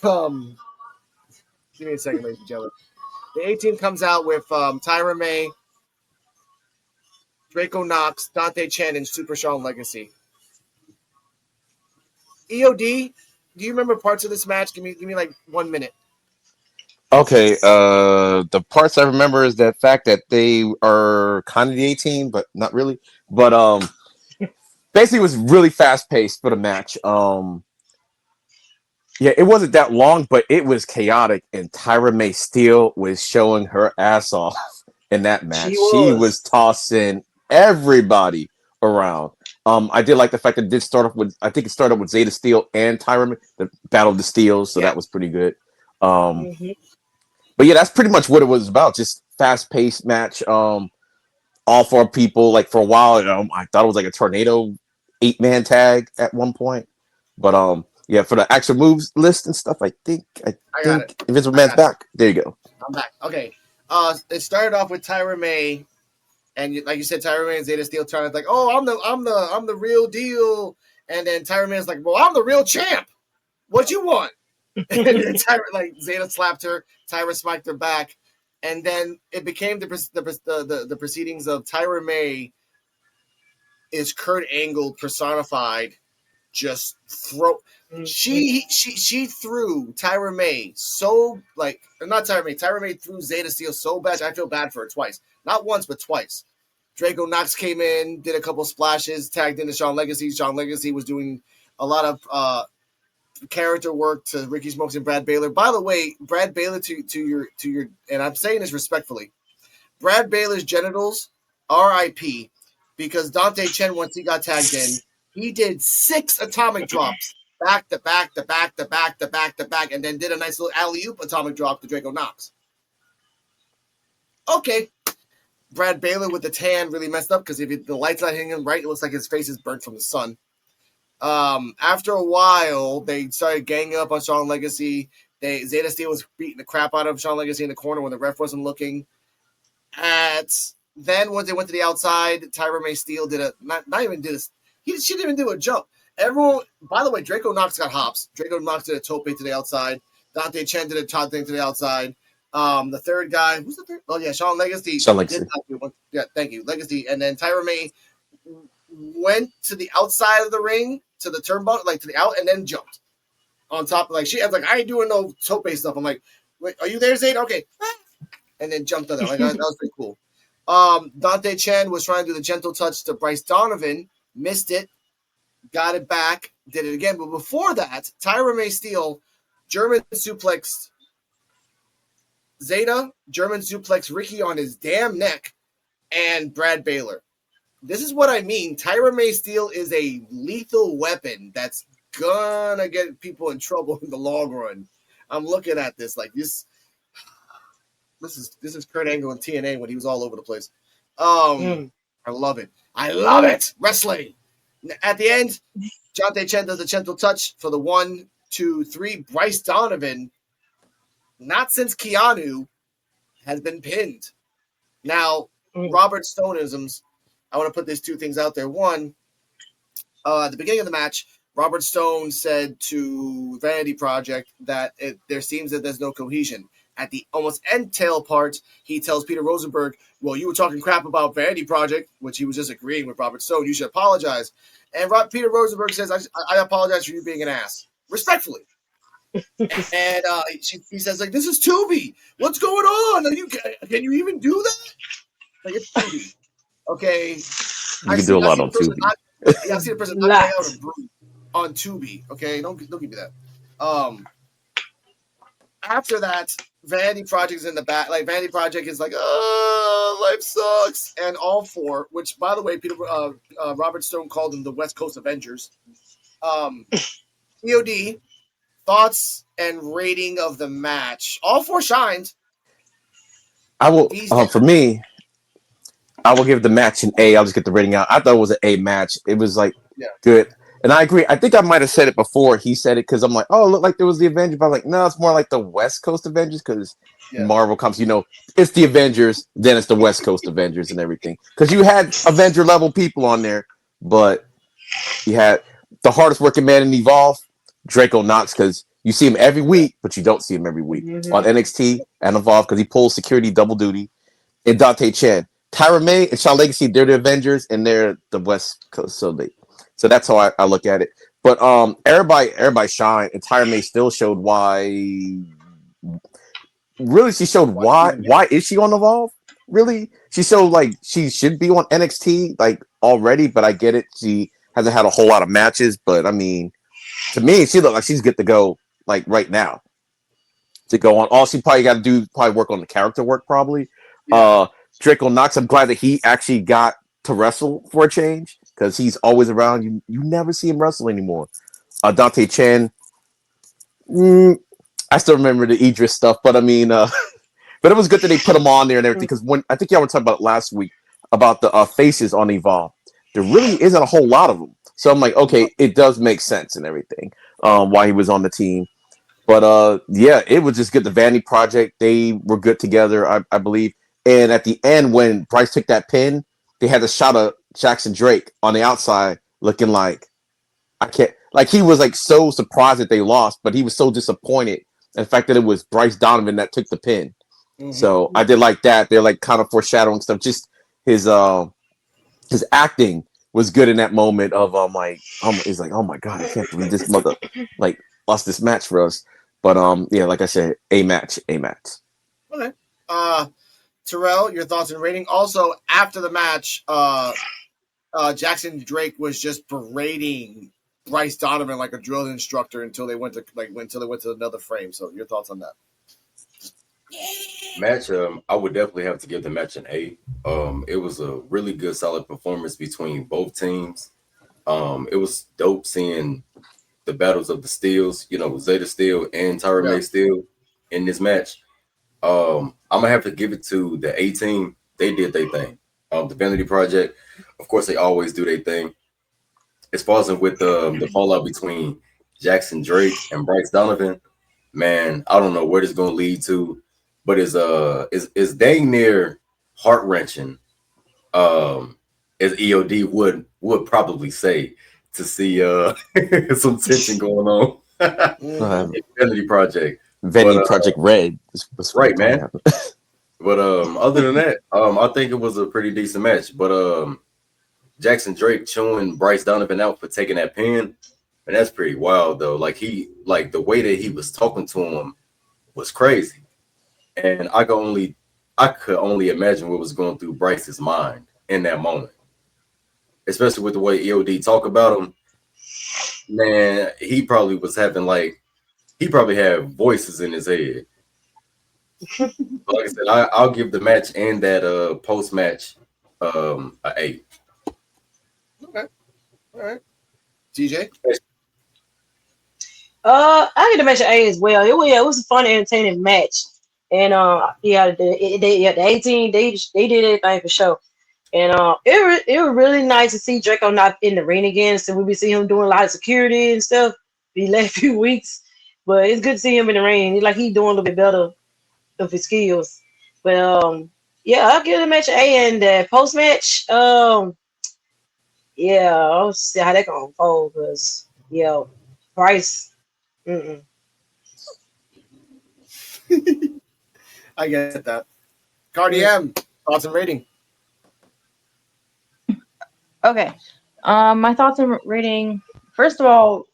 Um, give me a second, ladies and gentlemen. The A team comes out with Tyra May, Draco Knox, Dante Chen, and Super Sean Legacy. EOD, do you remember parts of this match? Give me like 1 minute. Okay, the parts I remember is the fact that they are kind of the 18, but not really. But basically, it was really fast paced for the match. Yeah, it wasn't that long, but it was chaotic, and Tyra May Steele was showing her ass off in that match. She She was was. tossing everybody around. I did like the fact that it did start off with, I think it started with Zeta Steel and Tyra May, the Battle of the Steels, so Yeah. that was pretty good. Um, Mhm. but yeah, that's pretty much what it was about. Just fast paced match. All four people, like for a while, I thought it was like a tornado 8-man tag at one point. But yeah, for the actual moves list and stuff, I I got think it. Invincible I Man's got it. back. There you go. I'm back. Okay. It started off with Tyra May, and like you said, Tyra May and Zeta Steel trying to like, oh, I'm the real deal, and then Tyra May's like, well, I'm the real champ. What you want? And then Tyra, like Zeta slapped her, Tyra spiked her back, and then it became the proceedings of Tyra May is Kurt Angle personified. Just throw. She threw Tyra May so like not Tyra May. Tyra May threw Zeta Steel so bad. I feel bad for her twice, not once but twice. Draco Knox came in, did a couple splashes, tagged into Sean Legacy. Sean Legacy was doing a lot of character work to Ricky Smokes and Brad Baylor. By the way, Brad Baylor to your and I'm saying this respectfully, Brad Baylor's genitals, R.I.P. Because Dante Chen once he got tagged in, he did 6 atomic drops back to back to back to back to back to back, and then did a nice little alley oop atomic drop to Draco Knox. Okay. Brad Baylor with the tan really messed up because if the light's not hitting him right, it looks like his face is burnt from the sun. After a while, they started ganging up on Sean Legacy. Zeta Steel was beating the crap out of Sean Legacy in the corner when the ref wasn't looking. Then once they went to the outside, Tyra May Steele did a not even did a she didn't even do a jump. Everyone, by the way, Draco Knox got hops. Draco Knox did a tope to the outside. Dante Chen did a top thing to the outside. The third guy, who's the third? Oh yeah, Sean Legacy. Sean Legacy. Yeah, thank you, Legacy. And then Tyra May went to the outside of the ring to the turnbuckle, like to the out, and then jumped on top. Like she was like, I ain't doing no tope stuff. I'm like, wait, are you there, Zayd? Okay, and then jumped on there. Like that was pretty cool. Dante Chen was trying to do the gentle touch to Bryce Donovan, missed it, got it back, did it again. But before that, Tyra May Steele German suplexed Zeta, German suplex Ricky on his damn neck, and Brad Baylor. This is what I mean. Tyra May Steele is a lethal weapon that's gonna get people in trouble in the long run. I'm looking at this like this. This is Kurt Angle in TNA when he was all over the place. I love it. I love it. Wrestling. At the end, Dante Chen does a gentle touch for the 1, 2, 3. Bryce Donovan, not since Keanu, has been pinned. Now, Robert Stoneisms, I want to put these 2 things out there. One, at the beginning of the match, Robert Stone said to Vanity Project that there seems that there's no cohesion. At the almost end tail part, he tells Peter Rosenberg, well, you were talking crap about Vanity Project, which he was just agreeing with Robert Stone. You should apologize. And Peter Rosenberg says, I apologize for you being an ass. Respectfully. And he says, like, this is Tubi. What's going on? Can you even do that? Like, it's Tubi. Okay. You can do a lot on Tubi. I've seen a person knock out a broom on Tubi. Okay, don't give me that. After that, Vanity Project is in the back. Like Vanity Project is like, oh, life sucks, and all 4. Which, by the way, Robert Stone called them the West Coast Avengers. EOD thoughts and rating of the match. All 4 shined. I will. For me, I will give the match an A. I'll just get the rating out. I thought it was an A match. It was like good. And I agree. I think I might have said it before he said it because I'm like, oh, it looked like there was the Avengers. But I'm like, no, it's more like the West Coast Avengers because Marvel comes, it's the Avengers, then it's the West Coast Avengers and everything. Because you had Avenger level people on there, but you had the hardest working man in Evolve, Draco Knox, because, You see him every week, but you don't see him every week on NXT and Evolve because he pulls security double duty. And Dante Chen, Tyra May, and Shawn Legacy, they're the Avengers and they're the West Coast. So that's how I look at it. But everybody shine, and Tyra May still showed why. Really, she showed why is she on Evolve? Really, she showed like she should be on NXT like already, but I get it. She hasn't had a whole lot of matches, but I mean, to me, she looked like she's good to go like right now to go on. All she probably got to do work on the character work probably. Yeah. Draco Knox, I'm glad that he actually got to wrestle for a change because he's always around. You never see him wrestle anymore. Dante Chen, I still remember the Idris stuff, but I mean, but it was good that they put him on there and everything because when I think y'all were talking about it last week about the faces on Evolve, there really isn't a whole lot of them. So I'm like, okay, it does make sense and everything why he was on the team. But yeah, it was just good. The Vanity Project, they were good together, I believe. And at the end, when Bryce took that pin, they had a shot of Jackson Drake on the outside looking like I can't. Like he was like so surprised that they lost, but he was so disappointed in the fact that it was Bryce Donovan that took the pin. Mm-hmm. So I did like that. They're like kind of foreshadowing stuff. Just his acting was good in that moment of he's like, oh my god, I can't believe this mother like lost this match for us. But yeah, like I said, a match. Okay. Terrell, your thoughts and rating. Also, after the match, Jackson Drake was just berating Bryce Donovan like a drill instructor until they went to another frame. So your thoughts on that? Match, I would definitely have to give the match an A. It was a really good, solid performance between both teams. It was dope seeing the battles of the Steels, Zeta Steel and Tyra May Steel in this match. I'm gonna have to give it to the A team. They did their thing. The Vanity Project, of course, they always do their thing. As far as with the fallout between Jackson Drake and Bryce Donovan, man, I don't know where this is gonna lead to, but is dang near heart wrenching, as EOD would probably say, to see some tension going on. Vanity Project. Project Red. Right, man. But other than that, I think it was a pretty decent match. But Jackson Drake chewing Bryce Donovan out for taking that pin, and that's pretty wild though. Like the way that he was talking to him was crazy. And I could only imagine what was going through Bryce's mind in that moment. Especially with the way EOD talk about him. Man, he probably had voices in his head. Like I said, I'll give the match and that post match an 8. Okay. All right. TJ? I give the match an A as well. It was a fun, entertaining match. And the 18 they did everything for sure. And it was really nice to see Draco not in the ring again. So we be seeing him doing a lot of security and stuff the last few weeks. But it's good to see him in the ring. He's doing a little bit better of his skills. But yeah, I'll give the match an A. And the post match, yeah, I'll see how that gonna unfold because Bryce. I get that. Cardi M, thoughts and rating. Okay. My thoughts and rating. First of all,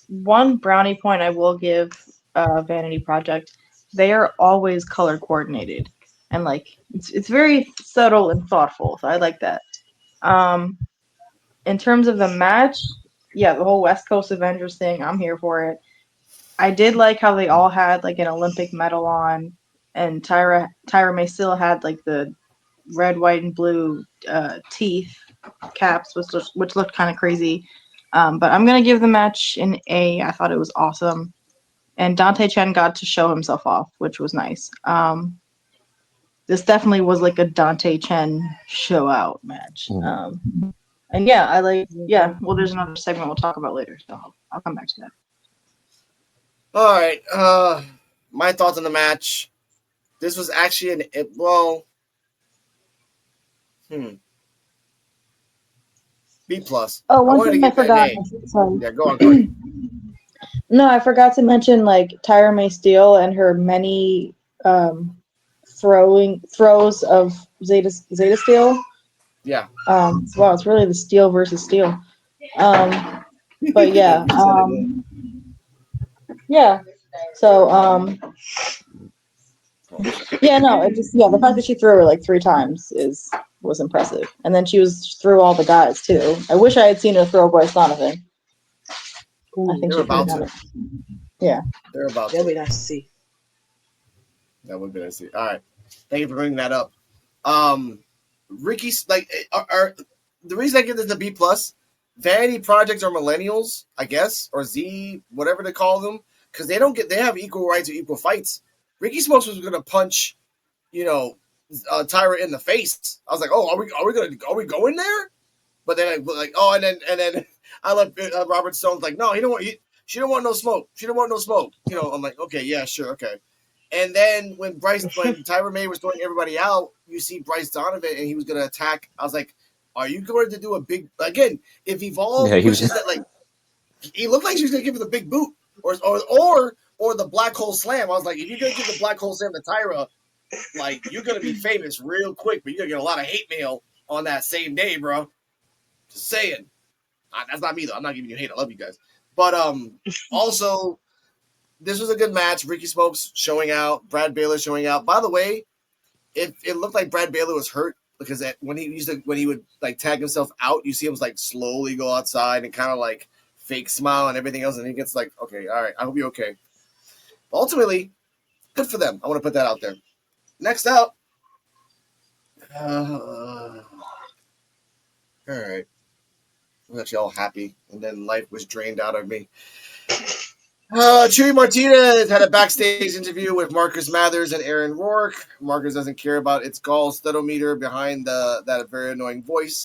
one brownie point I will give Vanity Project. They are always color coordinated, and like it's very subtle and thoughtful. So I like that. In terms of the match, yeah, the whole West Coast Avengers thing, I'm here for it. I did like how they all had like an Olympic medal on, and Tyra May still had like the red, white, and blue teeth caps, which looked kind of crazy. But I'm gonna give the match an A. I thought it was awesome, and Dante Chen got to show himself off, which was nice. This definitely was like a Dante Chen show out match. And yeah, well, there's another segment we'll talk about later, so I'll come back to that. All right. My thoughts on the match. This was actually B plus. Oh, one thing I forgot. Sorry. Yeah, go on. No, I forgot to mention like Tyra May Steele and her many throws of Zeta Steel. Yeah. Wow, it's really the Steel versus Steel. But yeah. Yeah. So yeah, no, it just the fact that she threw her like 3 times was impressive. And then she was through all the guys too. I wish I had seen her throw Bryce Donovan. I think they're about to. Yeah. They're about That'll to. be nice to see. That would be nice to see. All right. Thank you for bringing that up. Ricky's like are the reason I give this a B plus. Vanity projects are millennials, I guess, or Z, whatever they call them, because they have equal rights or equal fights. Ricky Smokes was gonna punch, Tyra in the face. I was like, oh, are we going there? But then and then I let Robert Stone's like, no, she don't want no smoke. She don't want no smoke. I'm like, okay, yeah, sure, okay. And then when Tyra May was throwing everybody out, you see Bryce Donovan and he was going to attack. I was like, are you going to do a big again? If Evolve pushes that, like, he looked like she was going to give it the big boot or the black hole slam. I was like, if you're going to give the black hole slam to Tyra, like, you're going to be famous real quick, but you're going to get a lot of hate mail on that same day, bro. Just saying. That's not me though. I'm not giving you hate. I love you guys. But also, this was a good match. Ricky Smokes showing out. Brad Baylor showing out. By the way, it looked like Brad Baylor was hurt because when he would like tag himself out, you see him like slowly go outside and kind of like fake smile and everything else, and he gets like, okay, all right, I hope you're okay. But ultimately, good for them. I want to put that out there. Next up. All right. I'm actually all happy, and then life was drained out of me. Chewy Martinez had a backstage interview with Marcus Mathers and Aaron Rourke. Marcus doesn't care about its gall steadometer behind that very annoying voice.